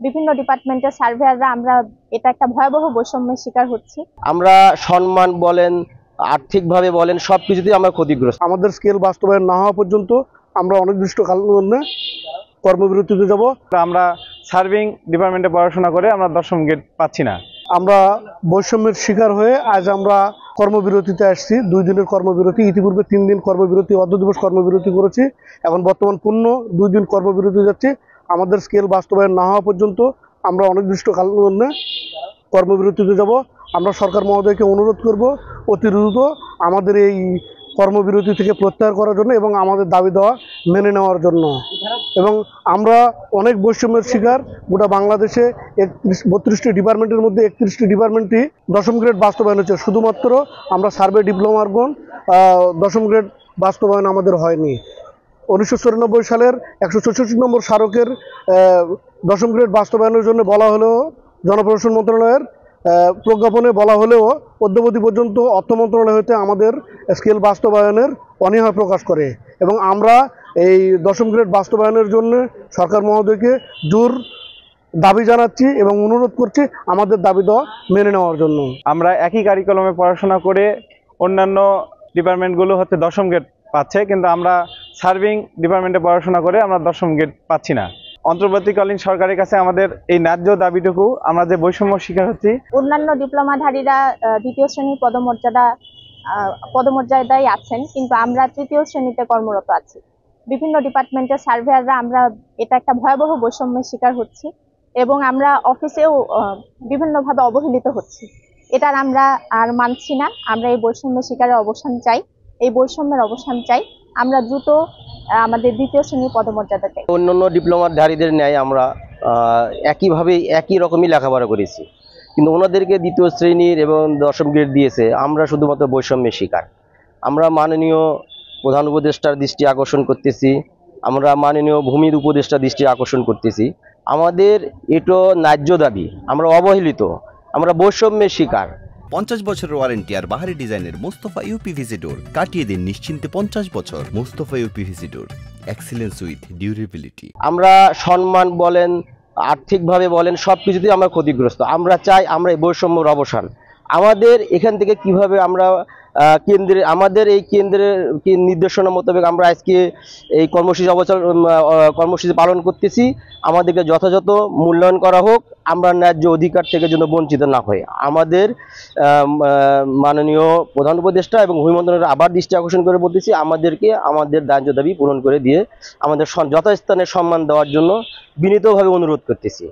বিভিন্ন ডিপার্টমেন্টের সার্ভেয়াররা আমরা এটা একটা ভয়াবহ বৈষম্যের শিকার হচ্ছি। আমরা সম্মান বলেন, আর্থিকভাবে বলেন, সবকিছুতেই আমরা ক্ষতিগ্রস্ত। আমাদের স্কেল বাস্তবায়ন না হওয়া পর্যন্ত আমরা অনির্দিষ্টকালীন কর্মবিরতিতে যাব। আমরা সার্ভিং ডিপার্টমেন্টে পড়াশোনা করে আমরা 10ম গ্রেড পাচ্ছি না। আমরা বৈষম্যের শিকার হয়ে আজ আমরা কর্মবিরতিতে আসছি। 2 দিনের কর্মবিরতি, ইতিপূর্বে 3 দিন কর্মবিরতি, অর্ধ দিবস কর্মবিরতি করেছি। এখন বর্তমান পূর্ণ 2 দিন কর্মবিরতি যাচ্ছি। আমাদের স্কেল বাস্তবায়ন না হওয়া পর্যন্ত আমরা অনির্দিষ্টকালীন কর্মবিরতিতে যাব। আমরা সরকার মহোদয়কে অনুরোধ করব অতি দ্রুত আমাদের এই কর্মবিরতি থেকে প্রত্যাহার করার জন্য এবং আমাদের দাবি দেওয়া মেনে নেওয়ার জন্য। এবং আমরা অনেক বৈষম্যের শিকার। গোটা বাংলাদেশে 32টি ডিপার্টমেন্টের মধ্যে 31টি ডিপার্টমেন্টই 10ম গ্রেড বাস্তবায়ন হচ্ছে। শুধুমাত্র আমরা সার্ভে ডিপ্লোমারগণ 10ম গ্রেড বাস্তবায়ন আমাদের হয়নি। 1994 সালের 166 নম্বর স্মারকের 10ম গ্রেড বাস্তবায়নের জন্য বলা হলেও জনপ্রশাসন মন্ত্রণালয়ের প্রজ্ঞাপনে বলা হলেও অদ্যাবধি পর্যন্ত অর্থ মন্ত্রণালয় হতে আমাদের স্কেল বাস্তবায়নের অনীহা প্রকাশ করে। এবং আমরা এই 10ম গ্রেড বাস্তবায়নের জন্য সরকার মহোদয়কে জোর দাবি জানাচ্ছি এবং অনুরোধ করছি আমাদের দাবি দেওয়া মেনে নেওয়ার জন্য। আমরা একই কারিকুলামে পড়াশোনা করে অন্যান্য ডিপার্টমেন্টগুলো 10ম গ্রেড পাচ্ছে, কিন্তু আমরা সার্ভিং ডিপার্টমেন্টে পড়াশোনা করে আমরা 10ম গ্রেড পাচ্ছি না। অন্তর্বর্তীকালীন সরকারের কাছে আমাদের এই ন্যায্য দাবিটুকু, আমরা যে বৈষম্য শিকার হচ্ছি। অন্যান্য ডিপ্লোমাধারীরা 2য় শ্রেণীর পদমর্যাদায় আছেন, কিন্তু আমরা 3য় শ্রেণীতে কর্মরত আছি। বিভিন্ন ডিপার্টমেন্টের সার্ভেয়াররা আমরা এটা একটা ভয়াবহ বৈষম্যের শিকার হচ্ছি এবং আমরা অফিসেও বিভিন্নভাবে অবহেলিত হচ্ছি। এটার আমরা আর মানছি না। আমরা এই বৈষম্যের শিকারের অবসান চাই, এই বৈষম্যের অবসান চাই। আমরা দ্রুত আমাদের 2য় শ্রেণীর পদমর্যাদা চাই। অন্যান্য ডিপ্লোমাধারীদের ন্যায় আমরা একইভাবে একই রকমই লেখাপড়া করেছি, কিন্তু ওনাদেরকে 2য় শ্রেণীর এবং 10ম গ্রেড দিয়েছে। আমরা শুধুমাত্র বৈষম্যের শিকার। আমরা মাননীয় প্রধান উপদেষ্টার দৃষ্টি আকর্ষণ করতেছি, আমরা মাননীয় ভূমির উপদেষ্টার দৃষ্টি আকর্ষণ করতেছি। আমাদের এটা ন্যায্য দাবি। আমরা অবহেলিত, আমরা বৈষম্যের শিকার। 50 বছরের ওয়ারেন্টি আর বাহারি ডিজাইনের মুস্তফা ইউপিভিসি ডোর, কাটিয়ে দিন নিশ্চিন্তে 50 বছর। Mustafa uPVC door, excellence with durability. আমরা সম্মান বলেন, আর্থিকভাবে বলেন, সবকিছুতেই আমরা ক্ষতিগ্রস্ত। আমরা চাই আমরা এই বৈষম্যের অবসান। আমাদের এখান থেকে কিভাবে আমরা আমাদের এই কেন্দ্রের নির্দেশনা মোতাবেক আমরা আজকে এই কর্মসূচি পালন করতেছি। আমাদেরকে যথাযথ মূল্যায়ন করা হোক, আমরা ন্যায্য অধিকার থেকে যেন বঞ্চিত না হই। আমাদের মাননীয় প্রধান উপদেষ্টা এবং ভূমি মন্ত্রণালয়ের আবার দৃষ্টি আকর্ষণ করে বলতেছি, আমাদেরকে আমাদের ন্যায্য দাবি পূরণ করে দিয়ে আমাদের যথাস্থানে সম্মান দেওয়ার জন্য বিনীতভাবে অনুরোধ করতেছি।